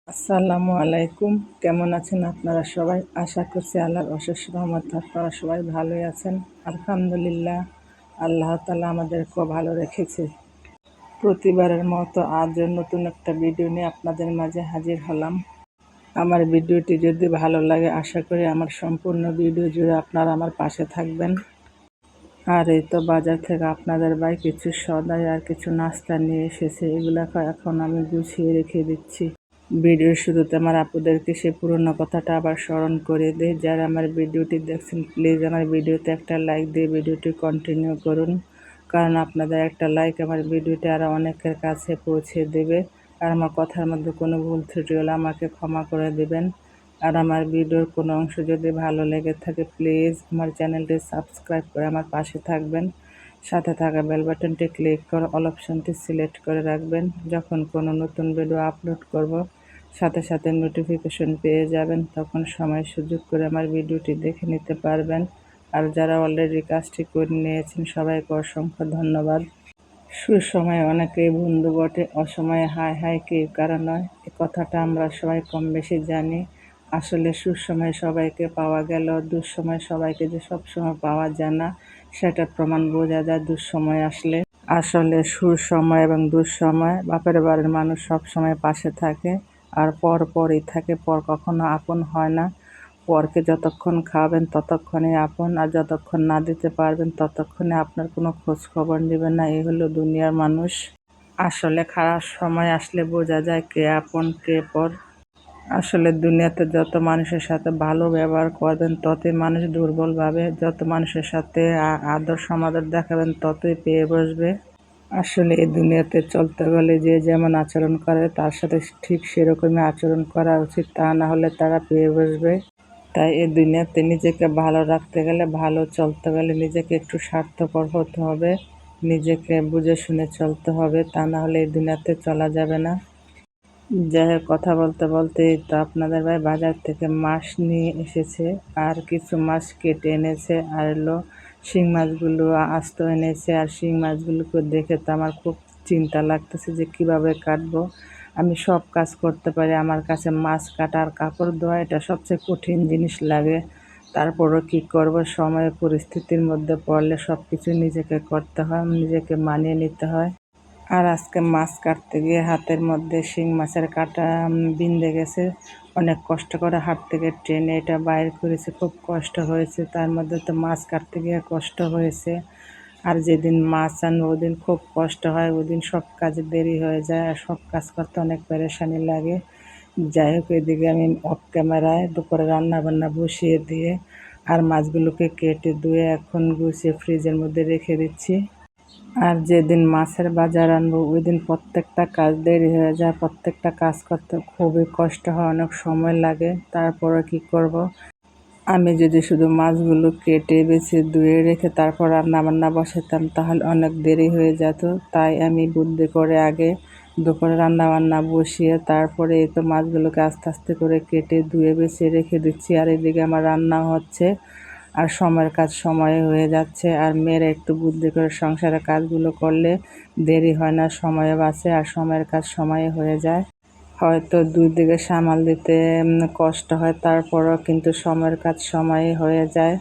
আসসালামু আলাইকুম। কেমন আছেন আপনারা সবাই? আশা করছি আল্লাহর অশেষ রহমতে আপনারা সবাই ভালোই আছেন। আলহামদুলিল্লাহ, আল্লাহ তাআলা আমাদেরকেও ভালো রেখেছে। প্রতিবারের মতো আজও নতুন একটা ভিডিও নিয়ে আপনাদের মাঝে হাজির হলাম। আমার ভিডিওটি যদি ভালো লাগে আশা করি আমার সম্পূর্ণ ভিডিও জুড়ে আপনারা আমার পাশে থাকবেন। আর এই তো বাজার থেকে আপনাদের ভাই কিছু সদাই আর কিছু নাস্তা নিয়ে এসেছে, এগুলাকে এখন আমি গুছিয়ে রেখে দিচ্ছি। ভিডিওর শুরুতে আমার আপুদেরকে সে পুরনো কথাটা আবার স্মরণ করে দিই। যারা আমার ভিডিওটি দেখছেন প্লিজ আমার ভিডিওতে একটা লাইক দিয়ে ভিডিওটি কন্টিনিউ করুন, কারণ আপনাদের একটা লাইক আমার ভিডিওটি আরও অনেকের কাছে পৌঁছে দেবে। আর আমার কথার মধ্যে কোনো ভুল ত্রুটি হলে আমাকে ক্ষমা করে দেবেন। আর আমার ভিডিওর কোনো অংশ যদি ভালো লেগে থাকে প্লিজ আমার চ্যানেলটি সাবস্ক্রাইব করে আমার পাশে থাকবেন। সাথে থাকা বেল বাটনটি ক্লিক করে অল অপশনটি সিলেক্ট করে রাখবেন। যখন কোনো নতুন ভিডিও আপলোড করব সাথে সাথে নোটিফিকেশন পেয়ে যাবেন, তখন সময় সুযোগ করে আমার ভিডিওটি দেখে নিতে পারবেন। আর যারা অলরেডি কাজটি করে নিয়েছেন সবাইকে অসংখ্য ধন্যবাদ। সুসময়ে অনেকেই বন্ধু বটে, অসময়ে হায় হায় কেউ কারো নয়, এ কথাটা আমরা সবাই কম বেশি জানি। আসলে সুসময়ে সবাইকে পাওয়া গেল, দুঃসময় সবাইকে যে সবসময় পাওয়া যায় না সেটার প্রমাণ বোঝা যায় দুঃসময় আসলে। আসলে সুসময় এবং দুঃসময় বাপের বাড়ির মানুষ সবসময় পাশে থাকে, আর পরই থাকে। পর কখনো আপন হয় না। পরকে যতক্ষণ খাওয়াবেন ততক্ষণই আপন, আর যতক্ষণ না দিতে পারবেন ততক্ষণে আপনার কোনো খোঁজ খবর নেবেন না। এই হলো দুনিয়ার মানুষ। আসলে খারাপ সময় আসলে বোঝা যায় কে আপন কে পর। আসলে দুনিয়াতে যত মানুষের সাথে ভালো ব্যবহার করবেন ততই মানুষ দুর্বল ভাবে, যত মানুষের সাথে আদর সমাদর দেখাবেন ততই পেয়ে বসবে। আসলে এই দুনিয়াতে চলতে গেলে যে যেমন আচরণ করে তার সাথে ঠিক সেরকমই আচরণ করা উচিত, তা না হলে তারা পেয়ে বসবে। তাই এই দুনিয়াতে নিজেকে ভালো রাখতে গেলে, ভালো চলতে গেলে নিজেকে একটু স্বার্থপর হতে হবে, নিজেকে বুঝে শুনে চলতে হবে, তা না হলে এই দুনিয়াতে চলা যাবে না। যাই হোক, কথা বলতে বলতেই তো আপনাদের ভাই বাজার থেকে মাছ নিয়ে এসেছে, আর কিছু মাছ কেটে এনেছে, আর এলো শিং মাছগুলো আস্ত এনেছে। আর শিং মাছগুলোকে দেখে তো আমার খুব চিন্তা লাগতেছে যে কিভাবে কাটবো। আমি সব কাজ করতে পারি, আমার কাছে মাছ কাটা আর কাপড় ধোয়া এটা সবচেয়ে কঠিন জিনিস লাগে। তারপরও কি করব, সময় পরিস্থিতির মধ্যে পড়লে সব কিছু নিজেকে করতে হয়, নিজেকে মানিয়ে নিতে হয়। আর আজকে মাছ কাটতে গিয়ে হাতের মধ্যে শিং মাছের কাঁটা বিঁধে গেছে। অনেক কষ্ট করে হাত থেকে টেনে এটা বাইর করেছে, খুব কষ্ট হয়েছে। তার মধ্যে তো মাছ কাটতে গিয়ে কষ্ট হয়েছে। আর যেদিন মাছ আনবো ওদিন খুব কষ্ট হয়, ওদিন সব কাজে দেরি হয়ে যায়, আর সব কাজ করতে অনেক পেরেশানি লাগে। যাই হোক, এদিকে আমি অফ ক্যামেরায় দুপুরে রান্না বান্না বসিয়ে দিয়ে আর মাছগুলোকে কেটে ধুয়ে এখন গুছিয়ে ফ্রিজের মধ্যে রেখে দিচ্ছি। আর যেদিন মাছের বাজার আনবো ওই দিন প্রত্যেকটা কাজ দেরি হয়ে যায়, প্রত্যেকটা কাজ করতে খুবই কষ্ট হয়, অনেক সময় লাগে। তারপরে কি করব, আমি যদি শুধু মাছগুলো কেটে বেছে ধুয়ে রেখে তারপর রান্না বান্না বসাতাম তাহলে অনেক দেরি হয়ে যেত। তাই আমি বুদ্ধি করে আগে দুপুরে রান্না বান্না বসিয়ে তারপরে এই তো মাছগুলোকে আস্তে আস্তে করে কেটে ধুয়ে বেছে রেখে দিচ্ছি। আর এদিকে আমার রান্না হচ্ছে আর সময়ের কাজ সময়ে হয়ে যাচ্ছে। আর মেয়েরা একটু বুদ্ধি করে সংসারের কাজগুলো করলে দেরি হয় না, সময় বাঁচে আর সময়ের কাজ সময়ে হয়ে যায়। হয়তো দুই দিকে সামাল দিতে কষ্ট হয়, তারপরও কিন্তু সময়ের কাজ সময়ে হয়ে যায়।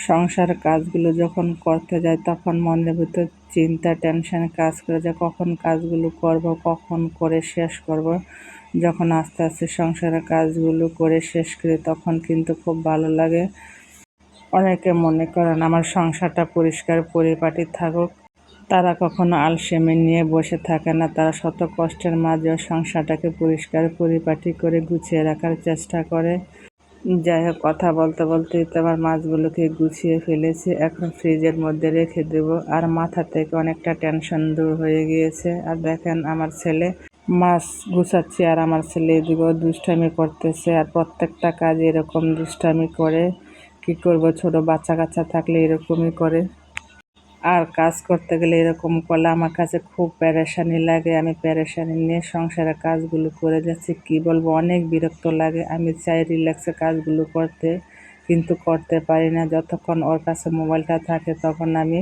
সংসারের কাজগুলো যখন করতে যাই তখন মনের ভিতর চিন্তা টেনশন কাজ করে যে কখন কাজগুলো করব, কখন করে শেষ করব। যখন আস্তে আস্তে সংসারের কাজগুলো করে শেষ করি তখন কিন্তু খুব ভালো লাগে। অনেকে মনে করেন আমার সংসারটা পরিষ্কার পরিপাটি থাকুক, তারা কখনো আলসেমি নিয়ে বসে থাকে না, তারা শত কষ্টের মাঝেও সংসারটাকে পরিষ্কার পরিপাটি করে গুছিয়ে রাখার চেষ্টা করে। যাই হোক, কথা বলতে বলতেই তো আমার মাছগুলোকে গুছিয়ে ফেলেছি, এখন ফ্রিজের মধ্যে রেখে দেবো। আর মাথা থেকে অনেকটা টেনশন দূর হয়ে গিয়েছে। আর দেখেন আমার ছেলে মাছ গুছাচ্ছি আর আমার ছেলে এদিকেও দুষ্টামি করতেছে, আর প্রত্যেকটা কাজ এরকম দুষ্টামি করে। কি করব, ছোট বাচ্চা কাচ্চা থাকলে এরকমই করে। আর কাজ করতে গেলে এরকম করলে আমার কাছে খুব পেরেশানি লাগে, আমি পেরেশানি নিয়ে সংসারের কাজগুলো করে যাচ্ছি। কি বলবো, অনেক বিরক্ত লাগে। আমি চাই রিল্যাক্সে কাজগুলো করতে, কিন্তু করতে পারি না। যতক্ষণ ওর কাছে মোবাইলটা থাকে তখন আমি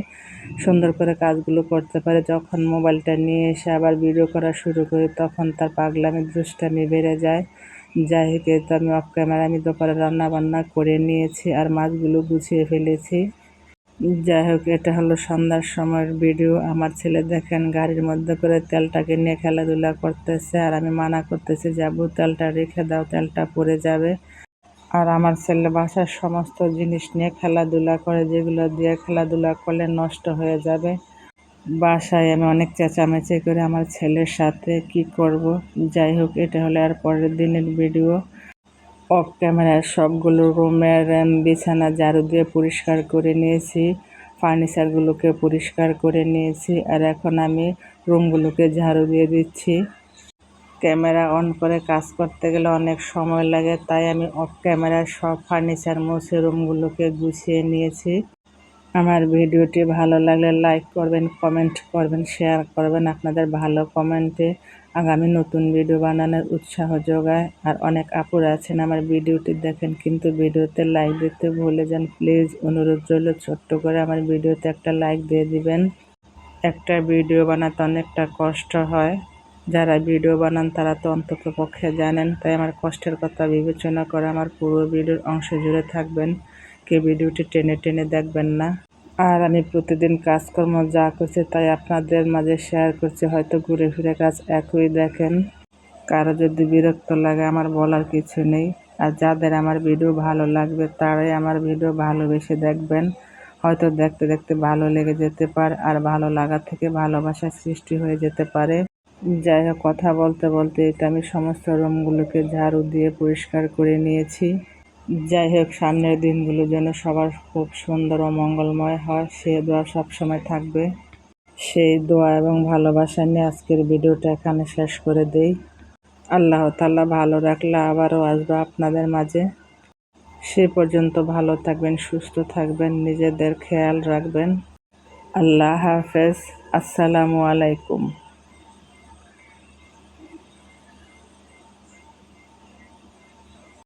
সুন্দর করে কাজগুলো করতে পারি। যখন মোবাইলটা নিয়ে এসে আবার ভিডিও করা শুরু করি তখন তার পাগলামি দুষ্টামি বেড়ে যায়। যাই হোক, এই তো আমি অফ ক্যামেরা আমি দুপুরে রান্নাবান্না করে নিয়েছি আর মাছগুলো গুছিয়ে ফেলেছি। যাই হোক, এটা হলো সন্ধ্যার সময়ের ভিডিও। আমার ছেলে দেখেন গাড়ির মধ্যে করে তেলটাকে নিয়ে খেলাধুলা করতেছে আর আমি মানা করতেছি যে আব্বু তেলটা রেখে দাও, তেলটা পড়ে যাবে। আর আমার ছেলে বাসার সমস্ত জিনিস নিয়ে খেলাধুলা করে, যেগুলো দিয়ে খেলাধুলা করলে নষ্ট হয়ে যাবে। বাসায় আমি অনেক চেঁচামেচি করে আমার ছেলের সাথে কি করব। যাই হোক, এটা হলো আর পরের দিনের ভিডিও। অফ ক্যামেরায় সবগুলো রুমের বিছানা ঝাড়ু দিয়ে পরিষ্কার করে নিয়েছি, ফার্নিচারগুলোকে পরিষ্কার করে নিয়েছি আর এখন আমি রুমগুলোকে ঝাড়ু দিয়ে দিচ্ছি। ক্যামেরা অন করে কাজ করতে গেলে অনেক সময় লাগে, তাই আমি অফ ক্যামেরার সব ফার্নিচার মুছে রুমগুলোকে গুছিয়ে নিয়েছি। আমার ভিডিওটি ভালো লাগলে লাইক করবেন, কমেন্ট করবেন, শেয়ার করবেন। আপনাদের ভালো কমেন্টে আগামী নতুন ভিডিও বানানোর উৎসাহ যোগায়। আর অনেক আপুরা আছেন আমার ভিডিওটি দেখেন কিন্তু ভিডিওতে লাইক দিতে ভুলে যান। প্লিজ অনুরোধ রইল ছোট্ট করে আমার ভিডিওতে একটা লাইক দিয়ে দিবেন। একটা ভিডিও বানাতে অনেকটা কষ্ট হয়, যারা ভিডিও বানান তারা তো অন্তত পক্ষে জানেন। তাই আমার কষ্টের কথা বিবেচনা করে আমার পুরো ভিডিওর অংশ জুড়ে থাকবেন, কেউ ভিডিওটি টেনে টেনে দেখবেন না। আর আমি প্রতিদিন কাজকর্ম যা করছি তাই আপনাদের মাঝে শেয়ার করছি। হয়তো ঘুরে ফিরে কাজ একই দেখেন, কারো যদি বিরক্ত লাগে আমার বলার কিছু নেই। আর যাদের আমার ভিডিও ভালো লাগবে তারাই আমার ভিডিও ভালোবেসে দেখবেন। হয়তো দেখতে দেখতে ভালো লেগে যেতে পারে আর ভালো লাগা থেকে ভালোবাসার সৃষ্টি হয়ে যেতে পারে। যাই হোক, কথা বলতে বলতে এটা আমি সমস্ত রুমগুলোকে ঝাড়ু দিয়ে পরিষ্কার করে নিয়েছি। যাই হোক, সামনের দিনগুলো যেন সবার খুব সুন্দর ও মঙ্গলময় হয় সে দোয়া সবসময় থাকবে। সেই দোয়া এবং ভালোবাসা নিয়ে আজকের ভিডিওটা এখানে শেষ করে দেই। আল্লাহ তাআলা ভালো রাখলে আবারও আসবো আপনাদের মাঝে। সে পর্যন্ত ভালো থাকবেন, সুস্থ থাকবেন, নিজেদের খেয়াল রাখবেন। আল্লাহ হাফেজ। আসসালামু আলাইকুম।